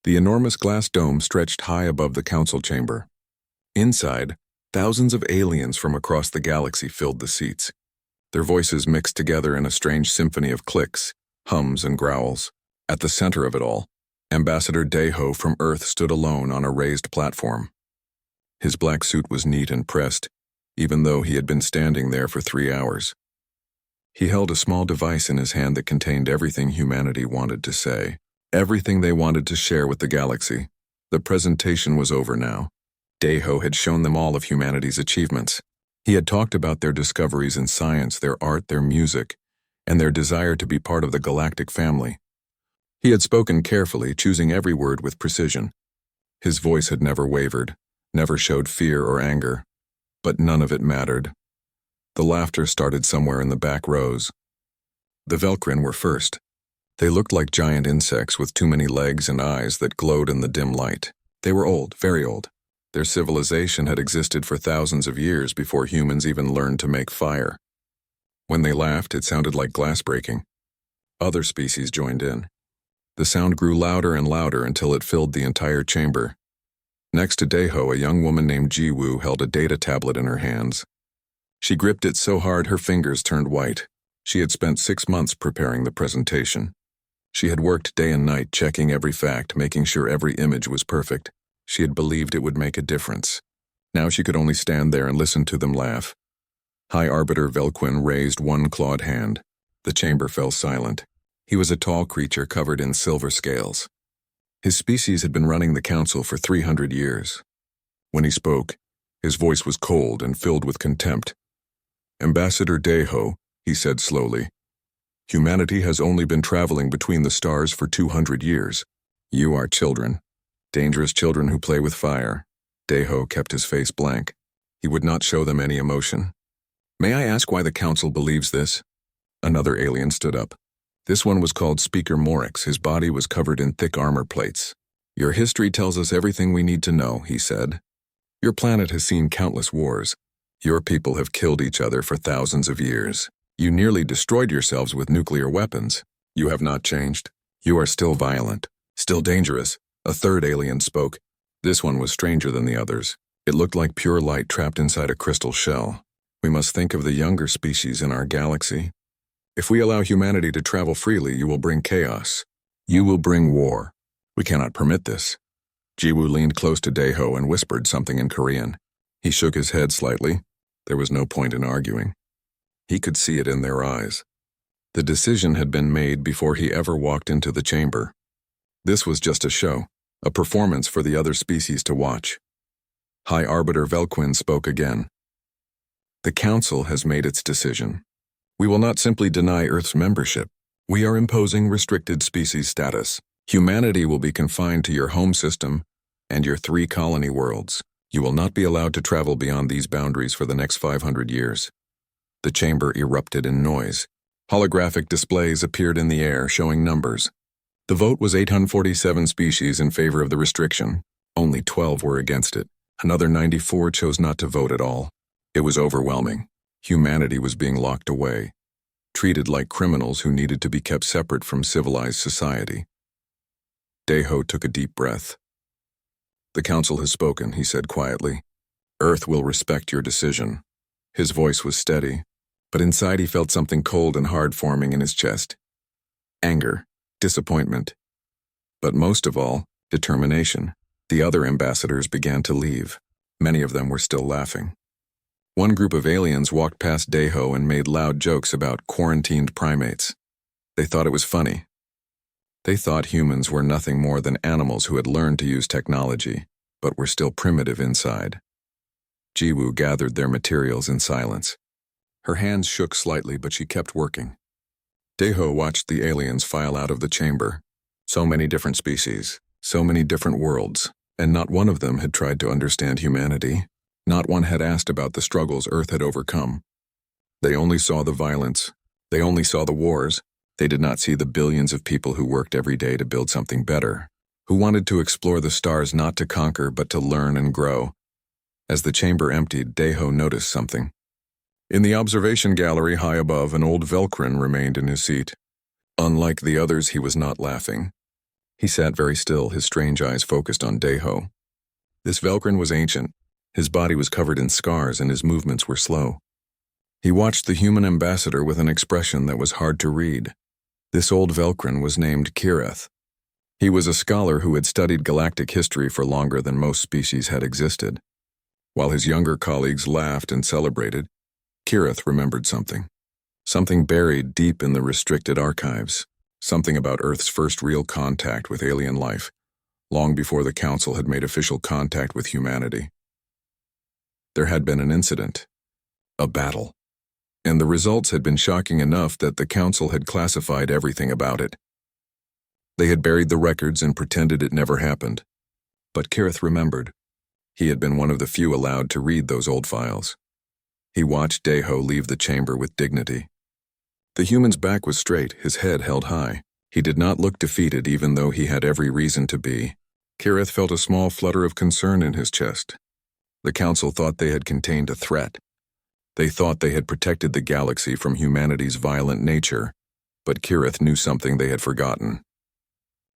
The enormous glass dome stretched high above the council chamber. Inside, thousands of aliens from across the galaxy filled the seats. Their voices mixed together in a strange symphony of clicks, hums, and growls. At the center of it all, Ambassador Deho from Earth stood alone on a raised platform. His black suit was neat and pressed, even though he had been standing there for 3 hours. He held a small device in his hand that contained everything humanity wanted to say, everything they wanted to share with the galaxy. The presentation was over now. Deho had shown them all of humanity's achievements. He had talked about their discoveries in science, their art, their music, and their desire to be part of the galactic family. He had spoken carefully, choosing every word with precision. His voice had never wavered, never showed fear or anger, but none of it mattered. The laughter started somewhere in the back rows. The Velkrin were first. They looked like giant insects with too many legs and eyes that glowed in the dim light. They were old, very old. Their civilization had existed for thousands of years before humans even learned to make fire. When they laughed, it sounded like glass breaking. Other species joined in. The sound grew louder and louder until it filled the entire chamber. Next to Deho, a young woman named Jiwoo held a data tablet in her hands. She gripped it so hard her fingers turned white. She had spent 6 months preparing the presentation. She had worked day and night checking every fact, making sure every image was perfect. She had believed it would make a difference. Now she could only stand there and listen to them laugh. High Arbiter Velquin raised one clawed hand. The chamber fell silent. He was a tall creature covered in silver scales. His species had been running the council for 300 years. When he spoke, his voice was cold and filled with contempt. Ambassador Deho, he said slowly, humanity has only been traveling between the stars for 200 years. You are children. Dangerous children who play with fire. Deho kept his face blank. He would not show them any emotion. May I ask why the council believes this? Another alien stood up. This one was called Speaker Morix. His body was covered in thick armor plates. Your history tells us everything we need to know, he said. Your planet has seen countless wars. Your people have killed each other for thousands of years. You nearly destroyed yourselves with nuclear weapons. You have not changed. You are still violent, still dangerous. A third alien spoke. This one was stranger than the others. It looked like pure light trapped inside a crystal shell. We must think of the younger species in our galaxy. If we allow humanity to travel freely, you will bring chaos. You will bring war. We cannot permit this. Jiwoo leaned close to Deho and whispered something in Korean. He shook his head slightly. There was no point in arguing. He could see it in their eyes. The decision had been made before he ever walked into the chamber. This was just a show, a performance for the other species to watch. High Arbiter Velquin spoke again. The Council has made its decision. We will not simply deny Earth's membership. We are imposing restricted species status. Humanity will be confined to your home system and your 3 colony worlds. You will not be allowed to travel beyond these boundaries for the next 500 years. The chamber erupted in noise. Holographic displays appeared in the air, showing numbers. The vote was 847 species in favor of the restriction. Only 12 were against it. Another 94 chose not to vote at all. It was overwhelming. Humanity was being locked away, treated like criminals who needed to be kept separate from civilized society. Deho took a deep breath. The council has spoken, he said quietly. Earth will respect your decision. His voice was steady, but inside he felt something cold and hard forming in his chest. Anger, disappointment, but most of all, determination. The other ambassadors began to leave. Many of them were still laughing. One group of aliens walked past Deho and made loud jokes about quarantined primates. They thought it was funny. They thought humans were nothing more than animals who had learned to use technology, but were still primitive inside. Jiwoo gathered their materials in silence. Her hands shook slightly, but she kept working. Deho watched the aliens file out of the chamber. So many different species, so many different worlds, and not one of them had tried to understand humanity. Not one had asked about the struggles Earth had overcome. They only saw the violence. They only saw the wars. They did not see the billions of people who worked every day to build something better, who wanted to explore the stars not to conquer but to learn and grow. As the chamber emptied, Deho noticed something. In the observation gallery high above, an old Velkrin remained in his seat. Unlike the others, he was not laughing. He sat very still, his strange eyes focused on Deho. This Velcrin was ancient. His body was covered in scars and his movements were slow. He watched the human ambassador with an expression that was hard to read. This old Velcrin was named Kireth. He was a scholar who had studied galactic history for longer than most species had existed. While his younger colleagues laughed and celebrated, Kireth remembered something. Something buried deep in the restricted archives. Something about Earth's first real contact with alien life, long before the Council had made official contact with humanity. There had been an incident, a battle, and the results had been shocking enough that the Council had classified everything about it. They had buried the records and pretended it never happened. But Kireth remembered. He had been one of the few allowed to read those old files. He watched Deho leave the chamber with dignity. The human's back was straight, his head held high. He did not look defeated even though he had every reason to be. Kireth felt a small flutter of concern in his chest. The Council thought they had contained a threat. They thought they had protected the galaxy from humanity's violent nature, but Kireth knew something they had forgotten.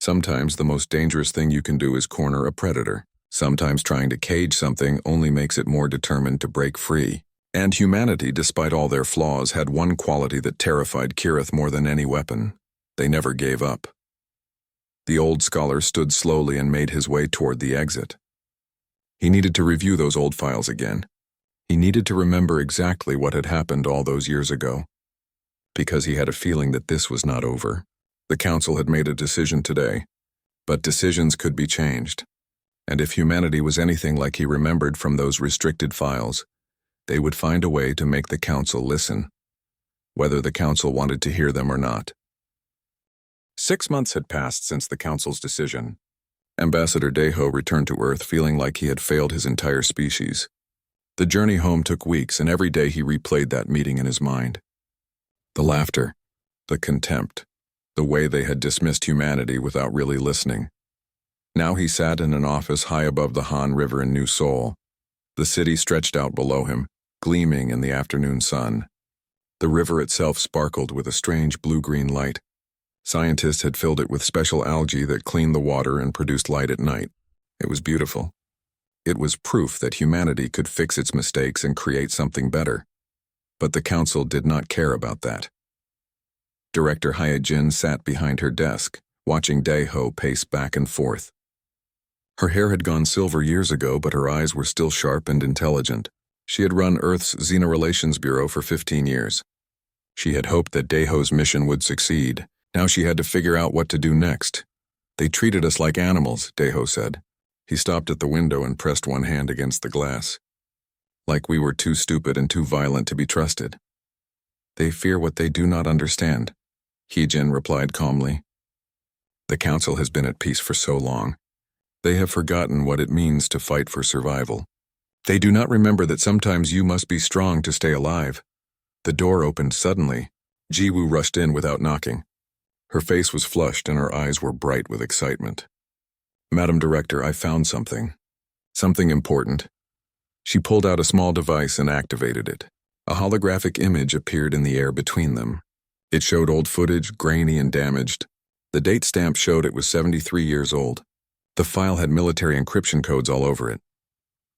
Sometimes the most dangerous thing you can do is corner a predator. Sometimes trying to cage something only makes it more determined to break free. And humanity, despite all their flaws, had one quality that terrified Kireth more than any weapon. They never gave up. The old scholar stood slowly and made his way toward the exit. He needed to review those old files again. He needed to remember exactly what had happened all those years ago. Because he had a feeling that this was not over. The Council had made a decision today, but decisions could be changed. And if humanity was anything like he remembered from those restricted files, they would find a way to make the Council listen, whether the Council wanted to hear them or not. 6 months had passed since the Council's decision. Ambassador Deho returned to Earth feeling like he had failed his entire species. The journey home took weeks, and every day he replayed that meeting in his mind. The laughter, the contempt, the way they had dismissed humanity without really listening. Now he sat in an office high above the Han River in New Seoul. The city stretched out below him, gleaming in the afternoon sun. The river itself sparkled with a strange blue-green light. Scientists had filled it with special algae that cleaned the water and produced light at night. It was beautiful. It was proof that humanity could fix its mistakes and create something better. But the Council did not care about that. Director Hyojin sat behind her desk, watching Deho pace back and forth. Her hair had gone silver years ago, but her eyes were still sharp and intelligent. She had run Earth's Xenorelations Bureau for 15 years. She had hoped that Deho's mission would succeed. Now she had to figure out what to do next. They treated us like animals, Deho said. He stopped at the window and pressed one hand against the glass. Like we were too stupid and too violent to be trusted. They fear what they do not understand, Hyojin replied calmly. The Council has been at peace for so long. They have forgotten what it means to fight for survival. They do not remember that sometimes you must be strong to stay alive. The door opened suddenly. Jiwoo rushed in without knocking. Her face was flushed and her eyes were bright with excitement. Madam Director, I found something. Something important. She pulled out a small device and activated it. A holographic image appeared in the air between them. It showed old footage, grainy and damaged. The date stamp showed it was 73 years old. The file had military encryption codes all over it.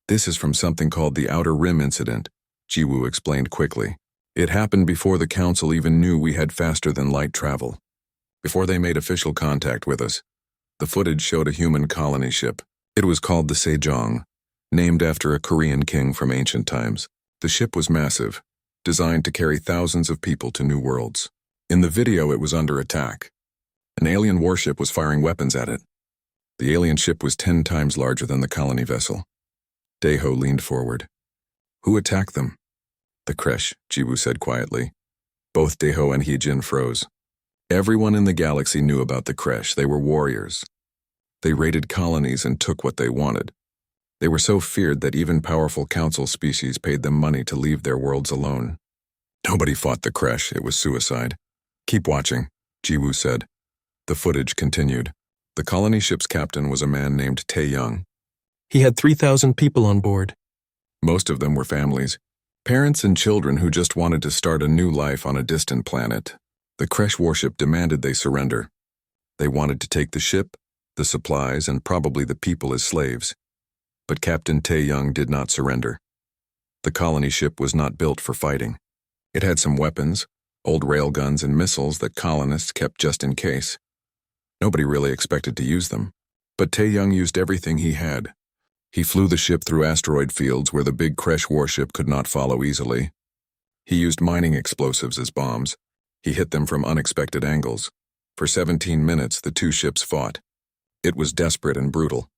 This is from something called the Outer Rim Incident, Jiwoo explained quickly. It happened before the Council even knew we had faster-than-light travel. Before they made official contact with us, the footage showed a human colony ship. It was called the Sejong, named after a Korean king from ancient times. The ship was massive, designed to carry thousands of people to new worlds. In the video, it was under attack. An alien warship was firing weapons at it. The alien ship was 10 times larger than the colony vessel. Deho leaned forward. Who attacked them? The Kresh, Jiwoo said quietly. Both Deho and Hyojin froze. Everyone in the galaxy knew about the Kresh. They were warriors. They raided colonies and took what they wanted. They were so feared that even powerful council species paid them money to leave their worlds alone. Nobody fought the Kresh. It was suicide. Keep watching, Jiwoo said. The footage continued. The colony ship's captain was a man named Tae-young. He had 3,000 people on board. Most of them were families, parents and children who just wanted to start a new life on a distant planet. The Kresh warship demanded they surrender. They wanted to take the ship, the supplies, and probably the people as slaves. But Captain Tae-young did not surrender. The colony ship was not built for fighting. It had some weapons, old railguns and missiles that colonists kept just in case. Nobody really expected to use them, but Tae-young used everything he had. He flew the ship through asteroid fields where the big Kresh warship could not follow easily. He used mining explosives as bombs. He hit them from unexpected angles. For 17 minutes, the two ships fought. It was desperate and brutal.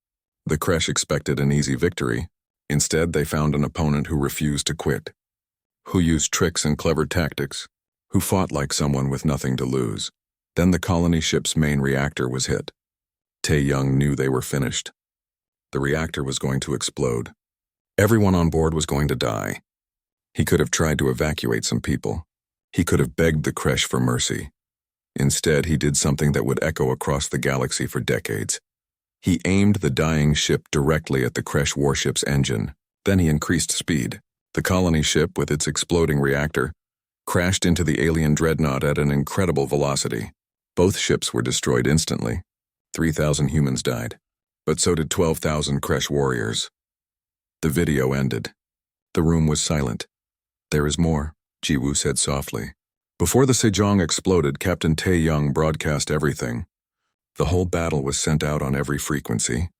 The Kresh expected an easy victory. Instead, they found an opponent who refused to quit, who used tricks and clever tactics, who fought like someone with nothing to lose. Then the colony ship's main reactor was hit. Tae-young knew they were finished. The reactor was going to explode. Everyone on board was going to die. He could have tried to evacuate some people. He could have begged the Kresh for mercy. Instead, he did something that would echo across the galaxy for decades. He aimed the dying ship directly at the Kresh warship's engine. Then he increased speed. The colony ship, with its exploding reactor, crashed into the alien dreadnought at an incredible velocity. Both ships were destroyed instantly. 3,000 humans died, but so did 12,000 Kresh warriors. The video ended. The room was silent. "There is more," Jiwoo said softly. Before the Sejong exploded, Captain Tae-young broadcast everything. The whole battle was sent out on every frequency.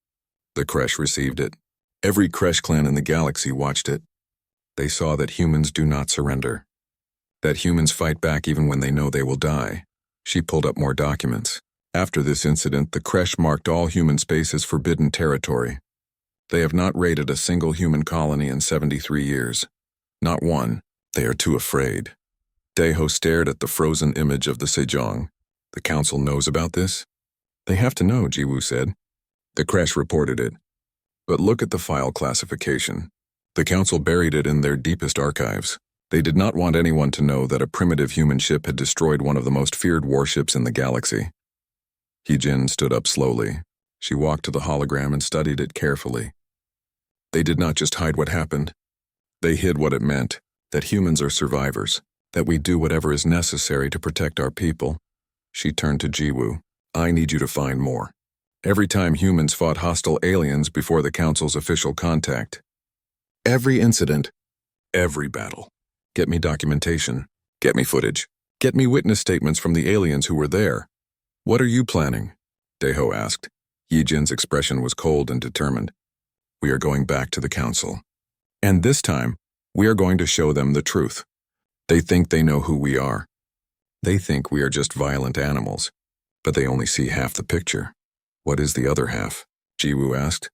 The Kresh received it. Every Kresh clan in the galaxy watched it. They saw that humans do not surrender. That humans fight back even when they know they will die. She pulled up more documents. After this incident, the Kresh marked all human space as forbidden territory. They have not raided a single human colony in 73 years. Not one. They are too afraid. Daeho stared at the frozen image of the Sejong. "The council knows about this?" "They have to know," Jiwoo said. The Kresh reported it. But look at the file classification. The council buried it in their deepest archives. They did not want anyone to know that a primitive human ship had destroyed one of the most feared warships in the galaxy. Heejin stood up slowly. She walked to the hologram and studied it carefully. They did not just hide what happened. They hid what it meant, that humans are survivors, that we do whatever is necessary to protect our people. She turned to Jiwoo. "I need you to find more. Every time humans fought hostile aliens before the council's official contact. Every incident. Every battle. Get me documentation. Get me footage. Get me witness statements from the aliens who were there." "What are you planning?" Daeho asked. Yijin's expression was cold and determined. "We are going back to the council. And this time, we are going to show them the truth. They think they know who we are. They think we are just violent animals, but they only see half the picture." "What is the other half?" Jiwoo asked.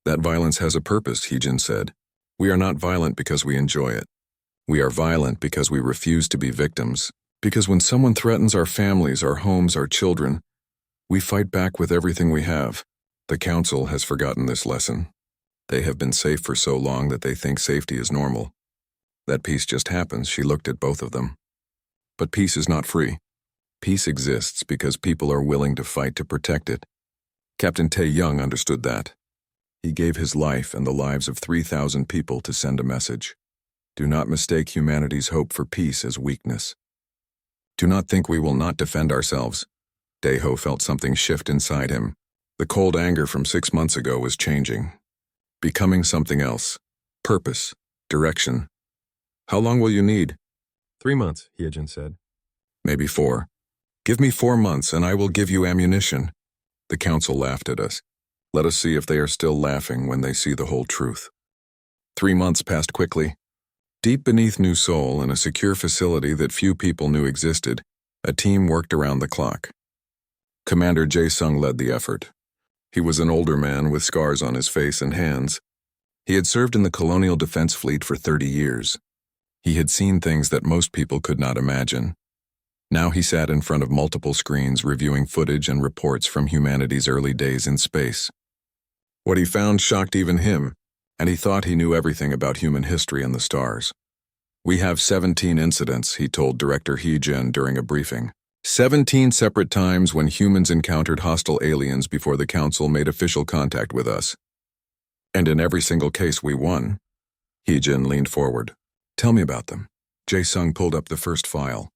"That violence has a purpose," Heejin said. "We are not violent because we enjoy it. We are violent because we refuse to be victims. Because when someone threatens our families, our homes, our children, we fight back with everything we have." The council has forgotten this lesson. They have been safe for so long that they think safety is normal. That peace just happens. She looked at both of them. But peace is not free. Peace exists because people are willing to fight to protect it. Captain Tae-young understood that. He gave his life and the lives of 3,000 people to send a message. Do not mistake humanity's hope for peace as weakness. Do not think we will not defend ourselves. Daeho felt something shift inside him. The cold anger from 6 months ago was changing. Becoming something else. Purpose. Direction. "How long will you need?" 3 months, Hyejin said. "Maybe 4. Give me 4 months and I will give you ammunition." The council laughed at us. Let us see if they are still laughing when they see the whole truth. 3 months passed quickly. Deep beneath New Seoul, in a secure facility that few people knew existed, a team worked around the clock. Commander Jae-sung led the effort. He was an older man with scars on his face and hands. He had served in the Colonial Defense Fleet for 30 years. He had seen things that most people could not imagine. Now he sat in front of multiple screens reviewing footage and reports from humanity's early days in space. What he found shocked even him, and he thought he knew everything about human history and the stars. "We have 17 incidents," he told Director Heejin during a briefing. 17 separate times when humans encountered hostile aliens before the council made official contact with us. And in every single case we won. Heejin leaned forward. "Tell me about them." Jae-sung pulled up the first file.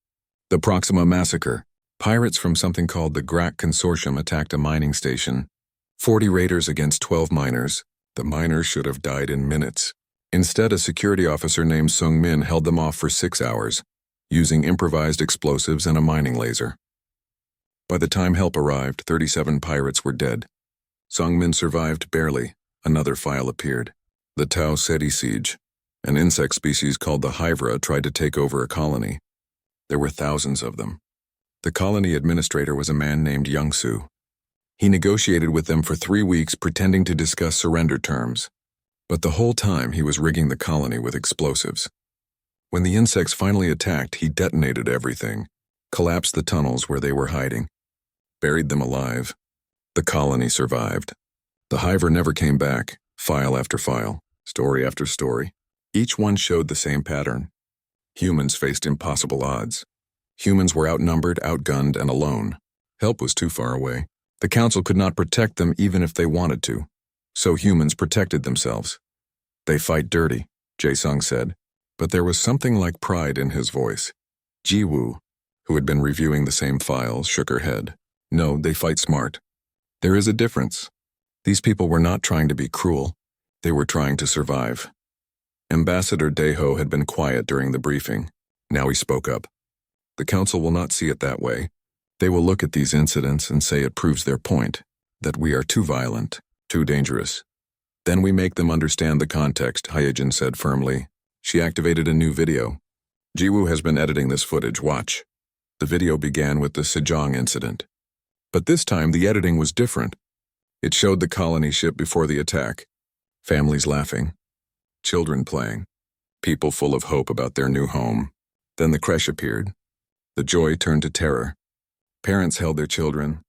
The Proxima Massacre. Pirates from something called the Grak Consortium attacked a mining station. 40 raiders against 12 miners. The miners should have died in minutes. Instead, a security officer named Sung Min held them off for 6 hours, using improvised explosives and a mining laser. By the time help arrived, 37 pirates were dead. Sung Min survived barely. Another file appeared. The Tau Ceti siege. An insect species called the Hydra tried to take over a colony. There were thousands of them. The colony administrator was a man named Young-Soo. He negotiated with them for 3 weeks, pretending to discuss surrender terms. But the whole time he was rigging the colony with explosives. When the insects finally attacked, he detonated everything, collapsed the tunnels where they were hiding, buried them alive. The colony survived. The Hydra never came back, file after file, story after story. Each one showed the same pattern. Humans faced impossible odds. Humans were outnumbered, outgunned, and alone. Help was too far away. The council could not protect them even if they wanted to. So humans protected themselves. They fight dirty, Jae-sung said, but there was something like pride in his voice. Ji-woo, who had been reviewing the same files, shook her head. No, they fight smart. There is a difference. These people were not trying to be cruel. They were trying to survive. Ambassador Daeho had been quiet during the briefing. Now he spoke up. The council will not see it that way. They will look at these incidents and say it proves their point, that we are too violent, too dangerous. Then we make them understand the context, Hyejin said firmly. She activated a new video. Ji-woo has been editing this footage, watch. The video began with the Sejong incident. But this time the editing was different. It showed the colony ship before the attack. Families laughing. Children playing. People full of hope about their new home. Then the crash appeared. The joy turned to terror. Parents held their children.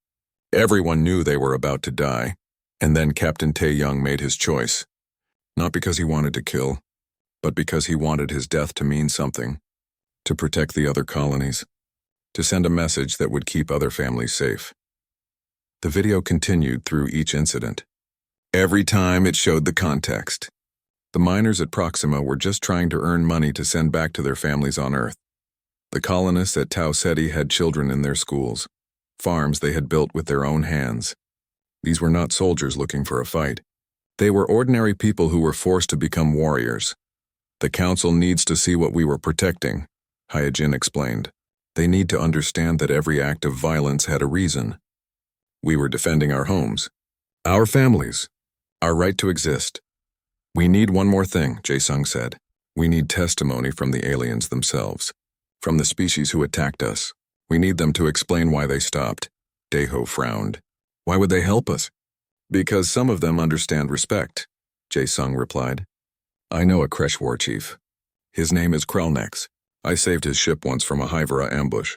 Everyone knew they were about to die. And then Captain Tae-young made his choice. Not because he wanted to kill, but because he wanted his death to mean something. To protect the other colonies. To send a message that would keep other families safe. The video continued through each incident. Every time it showed the context. The miners at Proxima were just trying to earn money to send back to their families on Earth. The colonists at Tau Ceti had children in their schools, farms they had built with their own hands. These were not soldiers looking for a fight. They were ordinary people who were forced to become warriors. The council needs to see what we were protecting, Hyejin explained. They need to understand that every act of violence had a reason. We were defending our homes, our families, our right to exist. We need one more thing, Jae-sung said. We need testimony from the aliens themselves, from the species who attacked us. We need them to explain why they stopped. Daeho frowned. Why would they help us? Because some of them understand respect, Jae-sung replied. I know a Kresh war chief. His name is Krellnex. I saved his ship once from a Hydra ambush.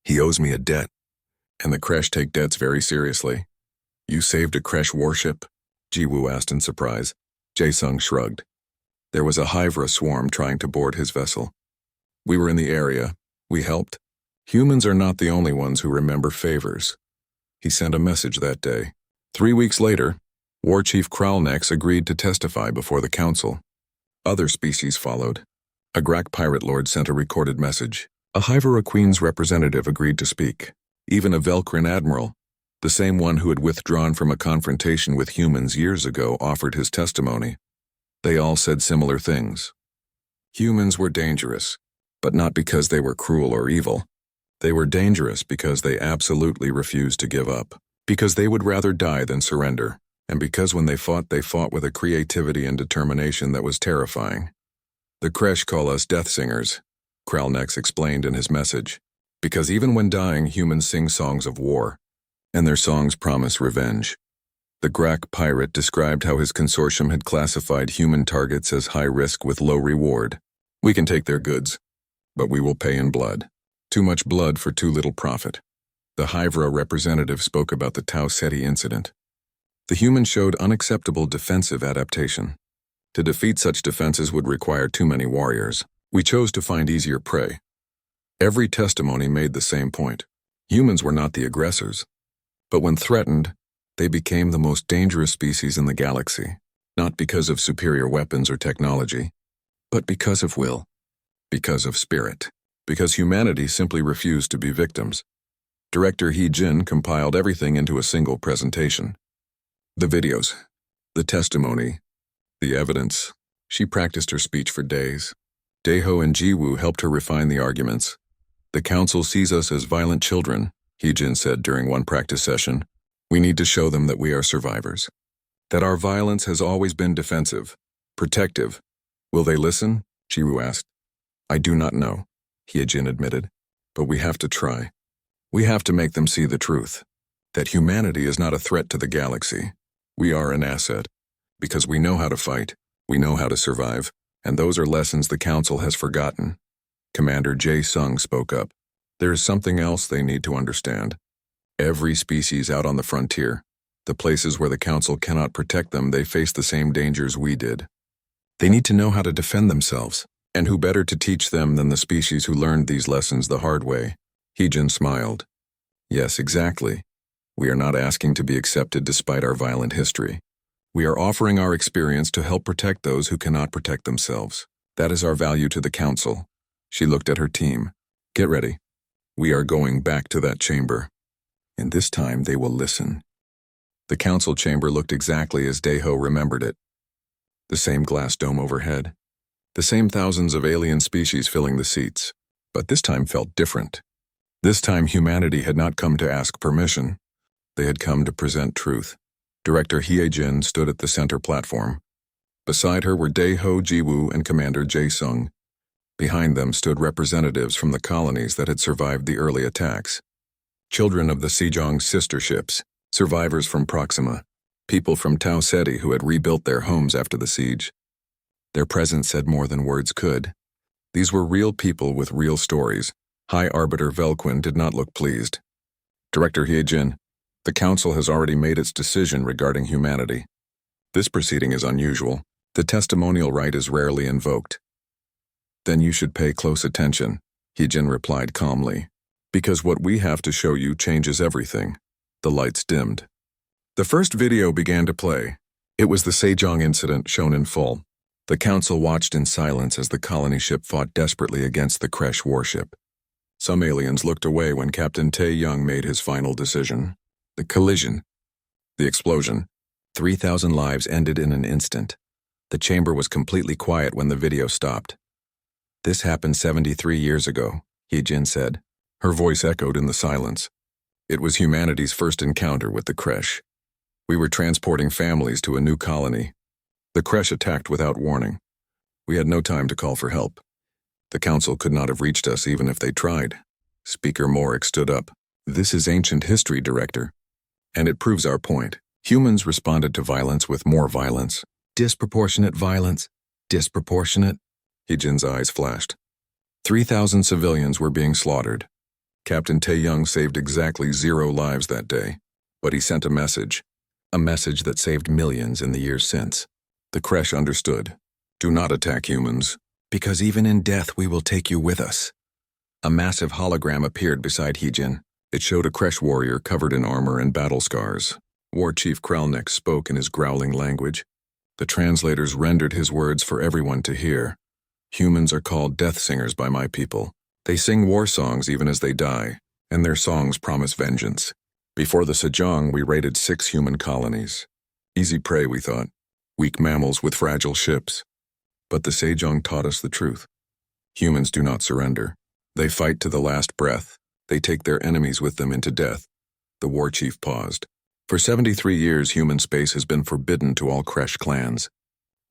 He owes me a debt, and the Kresh take debts very seriously. You saved a Kresh warship? Ji-woo asked in surprise. Jae-sung shrugged. There was a Hydra swarm trying to board his vessel. We were in the area. We helped. Humans are not the only ones who remember favors. He sent a message that day. 3 weeks later, War Chief Krellnex agreed to testify before the council. Other species followed. A Grak pirate lord sent a recorded message. A Hydra Queen's representative agreed to speak. Even a Velkrin admiral, the same one who had withdrawn from a confrontation with humans years ago, offered his testimony. They all said similar things. Humans were dangerous, but not because they were cruel or evil. They were dangerous because they absolutely refused to give up, because they would rather die than surrender, and because when they fought with a creativity and determination that was terrifying. The Kresh call us death singers, Krellnex explained in his message, because even when dying, humans sing songs of war, and their songs promise revenge. The Grak pirate described how his consortium had classified human targets as high risk with low reward. We can take their goods, but we will pay in blood. Too much blood for too little profit. The Hydra representative spoke about the Tau Ceti incident. The humans showed unacceptable defensive adaptation. To defeat such defenses would require too many warriors. We chose to find easier prey. Every testimony made the same point. Humans were not the aggressors. But when threatened, they became the most dangerous species in the galaxy, not because of superior weapons or technology, but because of will, because of spirit, because humanity simply refused to be victims. Director Hee Jin compiled everything into a single presentation. The videos, the testimony, the evidence. She practiced her speech for days. Daeho and Jiwoo helped her refine the arguments. The council sees us as violent children, Heejin said during one practice session. We need to show them that we are survivors. That our violence has always been defensive, protective. Will they listen? Jiwoo asked. I do not know, Heejin admitted. But we have to try. We have to make them see the truth. That humanity is not a threat to the galaxy. We are an asset. Because we know how to fight, we know how to survive, and those are lessons the council has forgotten. Commander Jae-sung spoke up. There is something else they need to understand. Every species out on the frontier, the places where the council cannot protect them, they face the same dangers we did. They need to know how to defend themselves, and who better to teach them than the species who learned these lessons the hard way? Heejin smiled. Yes, exactly. We are not asking to be accepted despite our violent history. We are offering our experience to help protect those who cannot protect themselves. That is our value to the council. She looked at her team. Get ready. We are going back to that chamber. And this time they will listen. The council chamber looked exactly as Daeho remembered it. The same glass dome overhead. The same thousands of alien species filling the seats. But this time felt different. This time humanity had not come to ask permission. They had come to present truth. Director Hyejin stood at the center platform. Beside her were Daeho, Jiwoo, and Commander Jae-sung. Behind them stood representatives from the colonies that had survived the early attacks. Children of the Sejong sister ships, survivors from Proxima, people from Tau Ceti who had rebuilt their homes after the siege. Their presence said more than words could. These were real people with real stories. High Arbiter Velquin did not look pleased. Director Hyejin, the council has already made its decision regarding humanity. This proceeding is unusual. The testimonial right is rarely invoked. Then you should pay close attention, Hyejin replied calmly. Because what we have to show you changes everything. The lights dimmed. The first video began to play. It was the Sejong incident shown in full. The council watched in silence as the colony ship fought desperately against the Kresh warship. Some aliens looked away when Captain Tae-young made his final decision. The collision. The explosion. 3,000 lives ended in an instant. The chamber was completely quiet when the video stopped. This happened 73 years ago, Hyejin said. Her voice echoed in the silence. It was humanity's first encounter with the Kresh. We were transporting families to a new colony. The Kresh attacked without warning. We had no time to call for help. The council could not have reached us even if they tried. Speaker Morik stood up. This is ancient history, Director. And it proves our point. Humans responded to violence with more violence. Disproportionate violence. Disproportionate. Hyejin's eyes flashed. 3,000 civilians were being slaughtered. Captain Tae-young saved exactly 0 lives that day. But he sent a message that saved millions in the years since. The Kresh understood. Do not attack humans, because even in death we will take you with us. A massive hologram appeared beside Hyejin. It showed a Kresh warrior covered in armor and battle scars. War Chief Kralnek spoke in his growling language. The translators rendered his words for everyone to hear. Humans are called death singers by my people. They sing war songs even as they die, and their songs promise vengeance. Before the Sejong, we raided 6 human colonies. Easy prey, we thought. Weak mammals with fragile ships. But the Sejong taught us the truth. Humans do not surrender. They fight to the last breath. They take their enemies with them into death. The war chief paused. For 73 years, human space has been forbidden to all Kresh clans.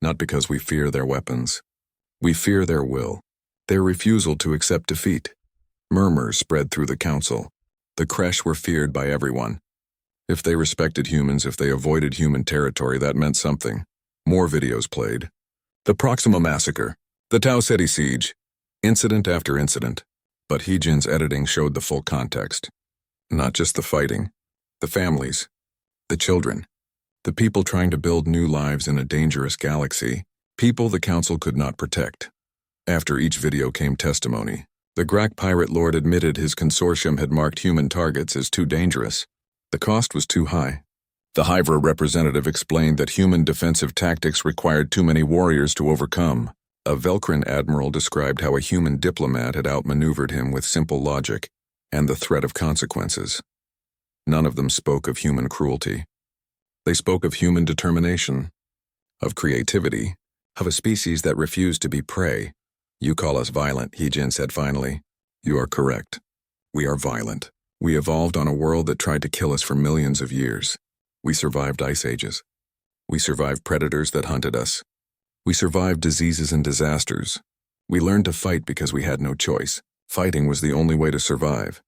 Not because we fear their weapons. We fear their will. Their refusal to accept defeat. Murmurs spread through the council. The Kresh were feared by everyone. If they respected humans, if they avoided human territory, that meant something. More videos played. The Proxima Massacre. The Tau Ceti Siege. Incident after incident. But Hyejin's editing showed the full context. Not just the fighting. The families. The children. The people trying to build new lives in a dangerous galaxy. People the council could not protect. After each video came testimony. The Grak pirate lord admitted his consortium had marked human targets as too dangerous. The cost was too high. The Hydra representative explained that human defensive tactics required too many warriors to overcome. A Velkrin admiral described how a human diplomat had outmaneuvered him with simple logic and the threat of consequences. None of them spoke of human cruelty. They spoke of human determination, of creativity, of a species that refused to be prey. You call us violent, He-Jin said finally. You are correct. We are violent. We evolved on a world that tried to kill us for millions of years. We survived ice ages. We survived predators that hunted us. We survived diseases and disasters. We learned to fight because we had no choice. Fighting was the only way to survive.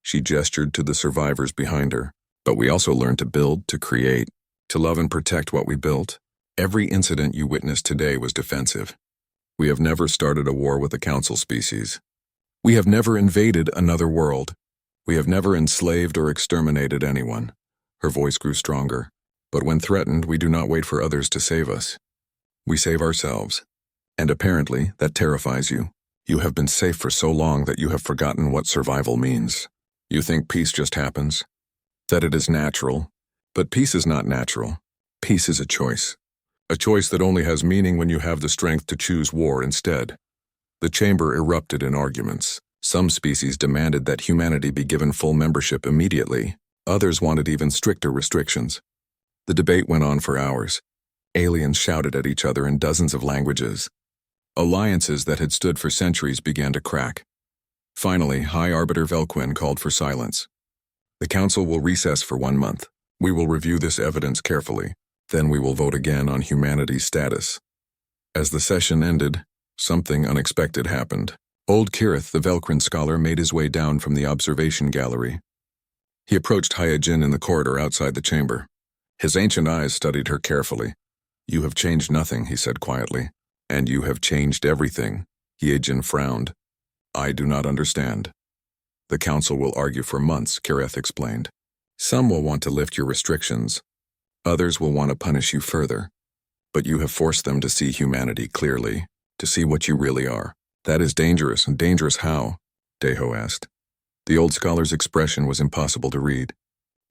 She gestured to the survivors behind her. But we also learned to build, to create, to love and protect what we built. Every incident you witnessed today was defensive. We have never started a war with a council species. We have never invaded another world. We have never enslaved or exterminated anyone. Her voice grew stronger. But when threatened, we do not wait for others to save us. We save ourselves. And apparently, that terrifies you. You have been safe for so long that you have forgotten what survival means. You think peace just happens, that it is natural. But peace is not natural. Peace is a choice. A choice that only has meaning when you have the strength to choose war instead. The chamber erupted in arguments. Some species demanded that humanity be given full membership immediately. Others wanted even stricter restrictions. The debate went on for hours. Aliens shouted at each other in dozens of languages. Alliances that had stood for centuries began to crack. Finally, High Arbiter Velquin called for silence. The Council will recess for 1 month. We will review this evidence carefully. Then we will vote again on humanity's status. As the session ended, something unexpected happened. Old Kirith, the Velquin scholar, made his way down from the observation gallery. He approached Hyojin in the corridor outside the chamber. His ancient eyes studied her carefully. You have changed nothing, he said quietly. And you have changed everything. Hyojin frowned. I do not understand. The council will argue for months, Kirith explained. Some will want to lift your restrictions. Others will want to punish you further. But you have forced them to see humanity clearly, to see what you really are. That is dangerous, and dangerous how? Deho asked. The old scholar's expression was impossible to read.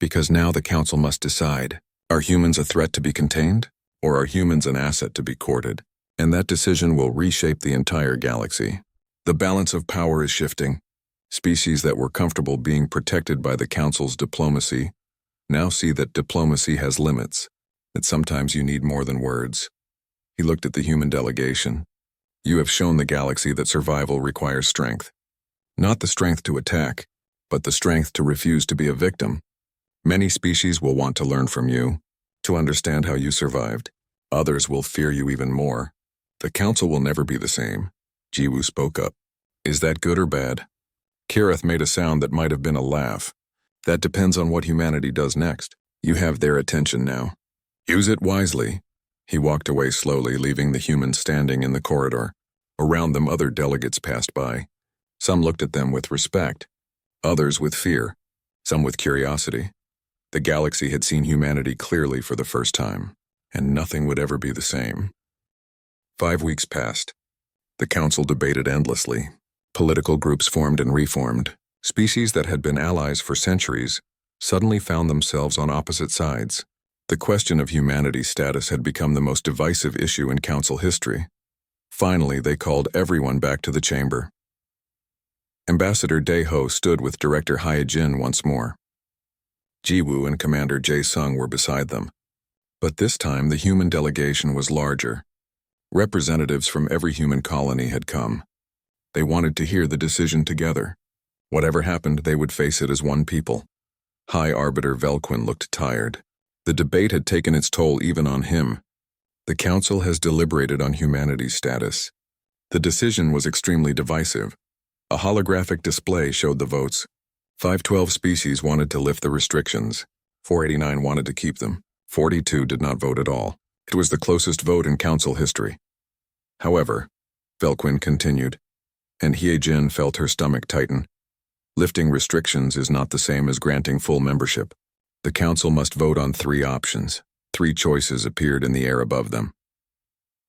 Because now the council must decide. Are humans a threat to be contained, or are humans an asset to be courted? And that decision will reshape the entire galaxy. The balance of power is shifting. Species that were comfortable being protected by the council's diplomacy now see that diplomacy has limits, that sometimes you need more than words. He looked at the human delegation. You have shown the galaxy that survival requires strength. Not the strength to attack, but the strength to refuse to be a victim. Many species will want to learn from you, to understand how you survived. Others will fear you even more. The council will never be the same. Jiwoo spoke up. Is that good or bad? Kirith made a sound that might have been a laugh. That depends on what humanity does next. You have their attention now. Use it wisely. He walked away slowly, leaving the humans standing in the corridor. Around them, other delegates passed by. Some looked at them with respect, others with fear, some with curiosity. The galaxy had seen humanity clearly for the first time, and nothing would ever be the same. 5 weeks passed. The council debated endlessly. Political groups formed and reformed. Species that had been allies for centuries suddenly found themselves on opposite sides. The question of humanity's status had become the most divisive issue in council history. Finally, they called everyone back to the chamber. Ambassador Deho stood with Director Hyojin once more. Jiwoo and Commander Jae-sung were beside them. But this time, the human delegation was larger. Representatives from every human colony had come. They wanted to hear the decision together. Whatever happened, they would face it as one people. High Arbiter Velquin looked tired. The debate had taken its toll even on him. The council has deliberated on humanity's status. The decision was extremely divisive. A holographic display showed the votes. 512 species wanted to lift the restrictions. 489 wanted to keep them. 42 did not vote at all. It was the closest vote in council history. However, Velquin continued, and Hyojin felt her stomach tighten. Lifting restrictions is not the same as granting full membership. The council must vote on 3 options. 3 choices appeared in the air above them.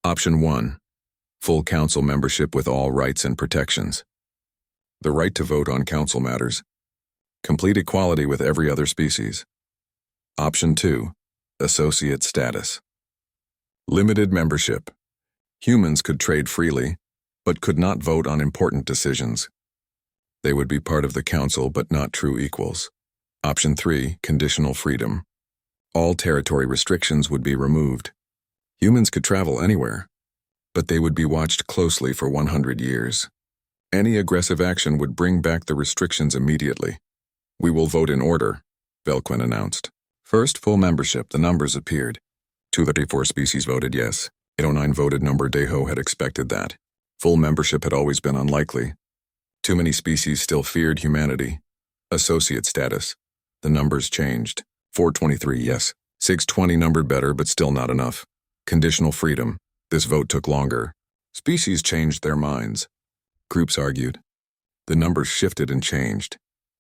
Option 1. Full council membership with all rights and protections. The right to vote on council matters. Complete equality with every other species. Option 2. Associate status. Limited membership. Humans could trade freely, but could not vote on important decisions. They would be part of the council but not true equals. Option 3. Conditional freedom. All territory restrictions would be removed. Humans could travel anywhere, but they would be watched closely for 100 years. Any aggressive action would bring back the restrictions immediately. We will vote in order, Velquin announced. First, full membership. The numbers appeared. 234 species voted yes. 809 voted no. Deho had expected that. Full membership had always been unlikely. Too many species still feared humanity. Associate status. The numbers changed. 423 yes. 620 numbered better, but still not enough. Conditional freedom. This vote took longer. Species changed their minds. Groups argued. The numbers shifted and changed.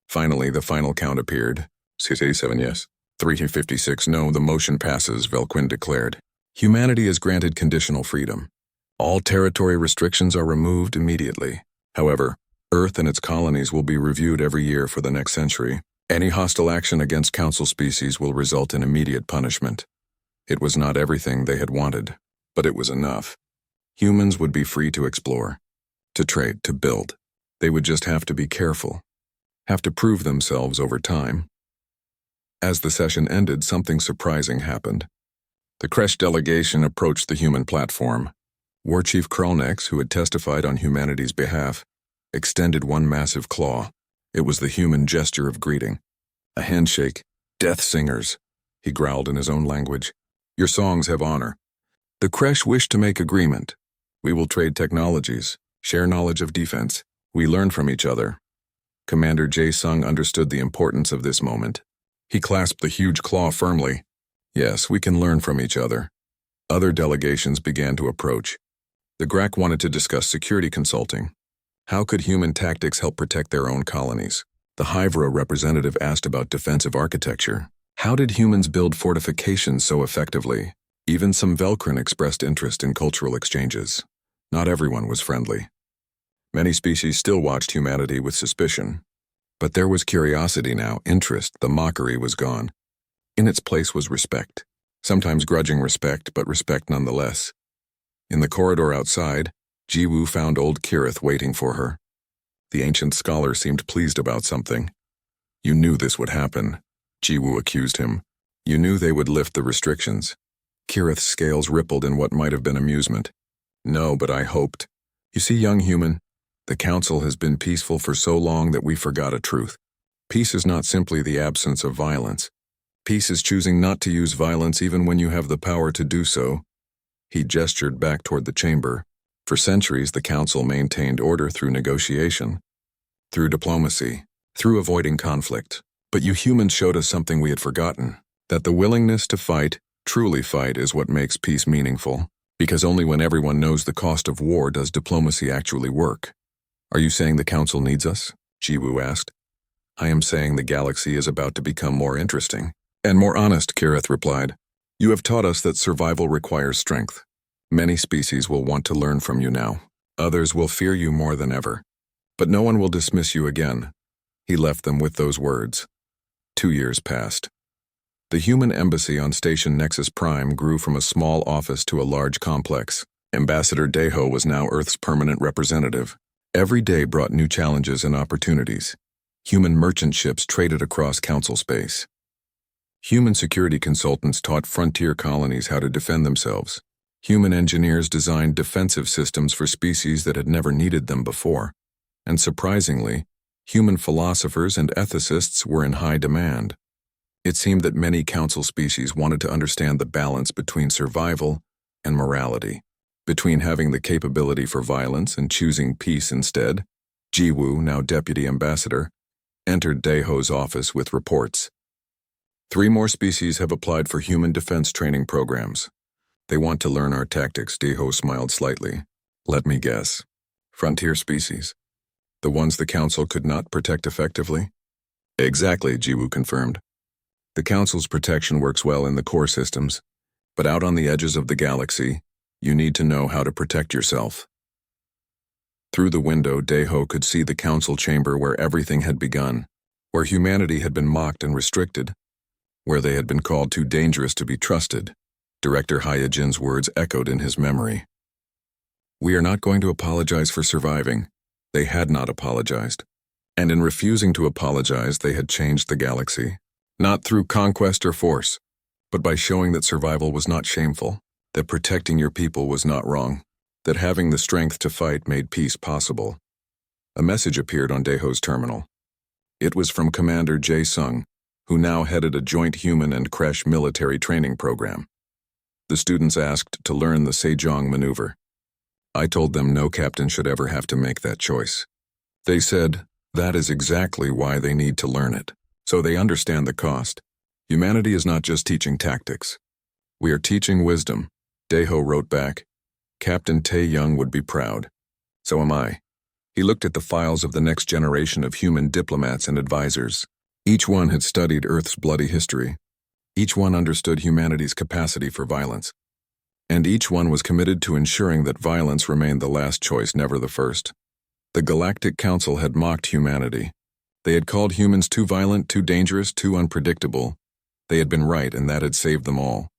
Finally, the final count appeared. 687 yes. 356 no. The motion passes, Velquin declared. Humanity is granted conditional freedom. All territory restrictions are removed immediately. However, Earth and its colonies will be reviewed every year for the next century. Any hostile action against Council species will result in immediate punishment. It was not everything they had wanted, but it was enough. Humans would be free to explore, to trade, to build. They would just have to be careful, have to prove themselves over time. As the session ended, something surprising happened. The Kresh delegation approached the human platform. War Chief Kralnex, who had testified on humanity's behalf, extended one massive claw. It was the human gesture of greeting. A handshake. Death singers, he growled in his own language. Your songs have honor. The Kresh wish to make agreement. We will trade technologies, share knowledge of defense. We learn from each other. Commander Jae-sung understood the importance of this moment. He clasped the huge claw firmly. Yes, we can learn from each other. Other delegations began to approach. The Grak wanted to discuss security consulting. How could human tactics help protect their own colonies? The Hydra representative asked about defensive architecture. How did humans build fortifications so effectively? Even some Velkrin expressed interest in cultural exchanges. Not everyone was friendly. Many species still watched humanity with suspicion. But there was curiosity now, interest. The mockery was gone. In its place was respect. Sometimes grudging respect, but respect nonetheless. In the corridor outside, Jiwoo found old Kirith waiting for her. The ancient scholar seemed pleased about something. You knew this would happen, Jiwoo accused him. You knew they would lift the restrictions. Kirith's scales rippled in what might have been amusement. No, but I hoped. You see, young human, the council has been peaceful for so long that we forgot a truth. Peace is not simply the absence of violence. Peace is choosing not to use violence even when you have the power to do so. He gestured back toward the chamber. For centuries, the council maintained order through negotiation, through diplomacy, through avoiding conflict. But you humans showed us something we had forgotten, that the willingness to fight, truly fight, is what makes peace meaningful. Because only when everyone knows the cost of war does diplomacy actually work. Are you saying the council needs us? Jiwoo asked. I am saying the galaxy is about to become more interesting. And more honest, Kirith replied. You have taught us that survival requires strength. Many species will want to learn from you now. Others will fear you more than ever. But no one will dismiss you again. He left them with those words. 2 years passed. The human embassy on Station Nexus Prime grew from a small office to a large complex. Ambassador Deho was now Earth's permanent representative. Every day brought new challenges and opportunities. Human merchant ships traded across council space. Human security consultants taught frontier colonies how to defend themselves. Human engineers designed defensive systems for species that had never needed them before. And surprisingly, human philosophers and ethicists were in high demand. It seemed that many council species wanted to understand the balance between survival and morality, between having the capability for violence and choosing peace instead. Jiwoo, now deputy ambassador, entered Deho's office with reports. 3 more species have applied for human defense training programs. They want to learn our tactics, Deho smiled slightly. Let me guess. Frontier species. The ones the council could not protect effectively? Exactly, Jiwoo confirmed. The council's protection works well in the core systems, but out on the edges of the galaxy, you need to know how to protect yourself. Through the window, Deho could see the council chamber where everything had begun, where humanity had been mocked and restricted, where they had been called too dangerous to be trusted. Director Hyojin's words echoed in his memory. We are not going to apologize for surviving. They had not apologized. And in refusing to apologize, they had changed the galaxy. Not through conquest or force, but by showing that survival was not shameful, that protecting your people was not wrong, that having the strength to fight made peace possible. A message appeared on Daeho's terminal. It was from Commander Jae-sung, who now headed a joint human and Kresh military training program. The students asked to learn the Sejong maneuver. I told them no captain should ever have to make that choice. They said that is exactly why they need to learn it, so they understand the cost. Humanity is not just teaching tactics. We are teaching wisdom. Daeho wrote back. Captain Tae-young would be proud. So am I. He looked at the files of the next generation of human diplomats and advisors. Each one had studied Earth's bloody history. Each one understood humanity's capacity for violence. And each one was committed to ensuring that violence remained the last choice, never the first. The Galactic Council had mocked humanity. They had called humans too violent, too dangerous, too unpredictable. They had been right, and that had saved them all.